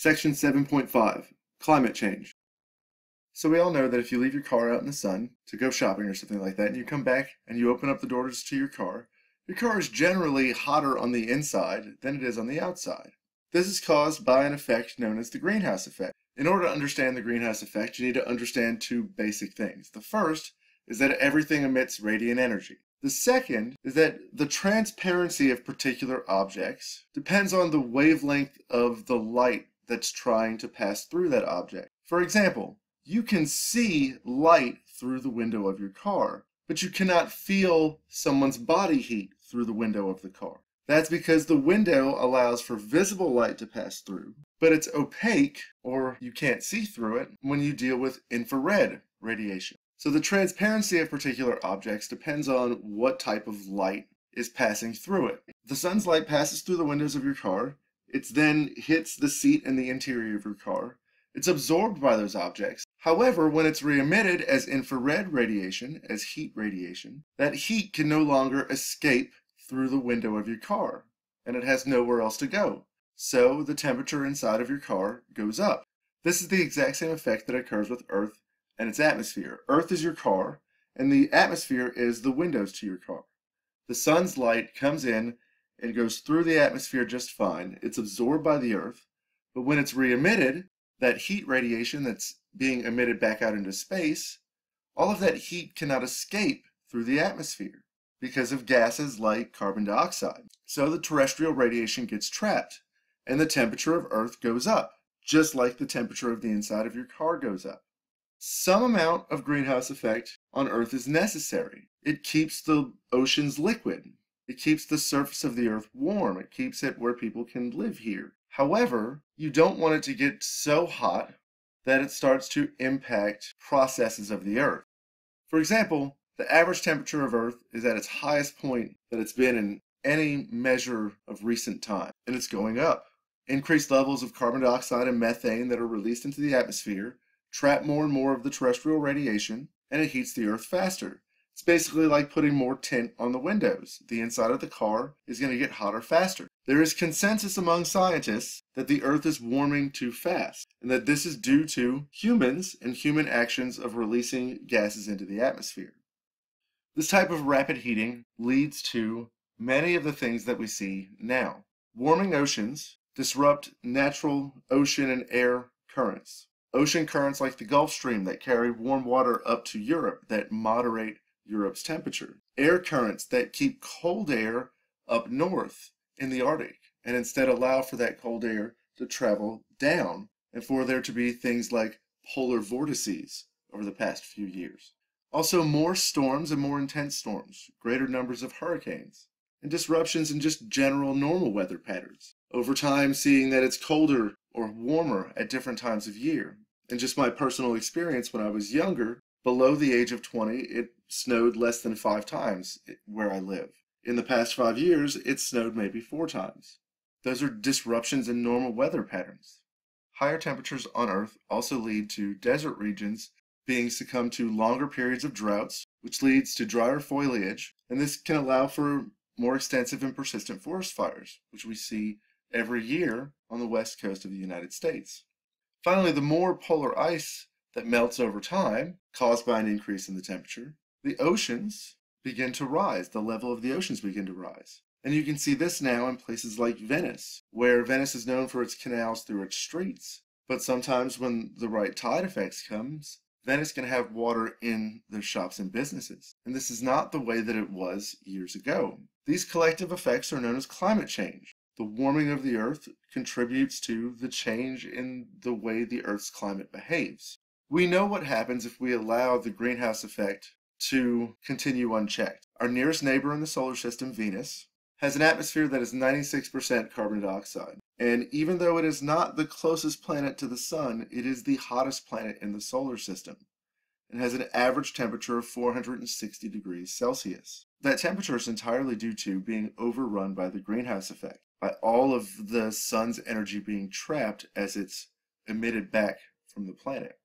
Section 7.5, Climate Change. So we all know that if you leave your car out in the sun to go shopping or something like that, and you come back and you open up the doors to your car is generally hotter on the inside than it is on the outside. This is caused by an effect known as the greenhouse effect. In order to understand the greenhouse effect, you need to understand two basic things. The first is that everything emits radiant energy. The second is that the transparency of particular objects depends on the wavelength of the light that's trying to pass through that object. For example, you can see light through the window of your car, but you cannot feel someone's body heat through the window of the car. That's because the window allows for visible light to pass through, but it's opaque, or you can't see through it, when you deal with infrared radiation. So the transparency of particular objects depends on what type of light is passing through it. The sun's light passes through the windows of your car. It then hits the seat and the interior of your car. It's absorbed by those objects. However, when it's re-emitted as infrared radiation, as heat radiation, that heat can no longer escape through the window of your car, and it has nowhere else to go. So the temperature inside of your car goes up. This is the exact same effect that occurs with Earth and its atmosphere. Earth is your car, and the atmosphere is the windows to your car. The sun's light comes in and goes through the atmosphere just fine. It's absorbed by the Earth, but when it's re-emitted, that heat radiation that's being emitted back out into space, all of that heat cannot escape through the atmosphere because of gases like carbon dioxide. So the terrestrial radiation gets trapped, and the temperature of Earth goes up, just like the temperature of the inside of your car goes up. Some amount of greenhouse effect on Earth is necessary. It keeps the oceans liquid. It keeps the surface of the Earth warm. It keeps it where people can live here. However, you don't want it to get so hot that it starts to impact processes of the Earth. For example, the average temperature of Earth is at its highest point that it's been in any measure of recent time, and it's going up. Increased levels of carbon dioxide and methane that are released into the atmosphere trap more and more of the terrestrial radiation, and it heats the Earth faster. It's basically like putting more tint on the windows. The inside of the car is going to get hotter faster. There is consensus among scientists that the Earth is warming too fast, and that this is due to humans and human actions of releasing gases into the atmosphere. This type of rapid heating leads to many of the things that we see now. Warming oceans disrupt natural ocean and air currents. Ocean currents like the Gulf Stream that carry warm water up to Europe that moderate Europe's temperature. Air currents that keep cold air up north in the Arctic and instead allow for that cold air to travel down and for there to be things like polar vortices over the past few years. Also more storms and more intense storms, greater numbers of hurricanes, and disruptions in just general normal weather patterns. Over time, seeing that it's colder or warmer at different times of year. And just my personal experience when I was younger, below the age of 20, it snowed less than 5 times where I live. In the past 5 years, it snowed maybe 4 times. Those are disruptions in normal weather patterns. Higher temperatures on Earth also lead to desert regions being succumbed to longer periods of droughts, which leads to drier foliage, and this can allow for more extensive and persistent forest fires, which we see every year on the west coast of the United States. Finally, the more polar ice that melts over time, caused by an increase in the temperature, the oceans begin to rise, the level of the oceans begin to rise. And you can see this now in places like Venice, where Venice is known for its canals through its streets. But sometimes when the right tide effects comes, Venice can have water in their shops and businesses. And this is not the way that it was years ago. These collective effects are known as climate change. The warming of the Earth contributes to the change in the way the Earth's climate behaves. We know what happens if we allow the greenhouse effect to continue unchecked. Our nearest neighbor in the solar system, Venus, has an atmosphere that is 96% carbon dioxide. And even though it is not the closest planet to the sun, it is the hottest planet in the solar system and has an average temperature of 460 degrees Celsius. That temperature is entirely due to being overrun by the greenhouse effect, by all of the sun's energy being trapped as it's emitted back from the planet.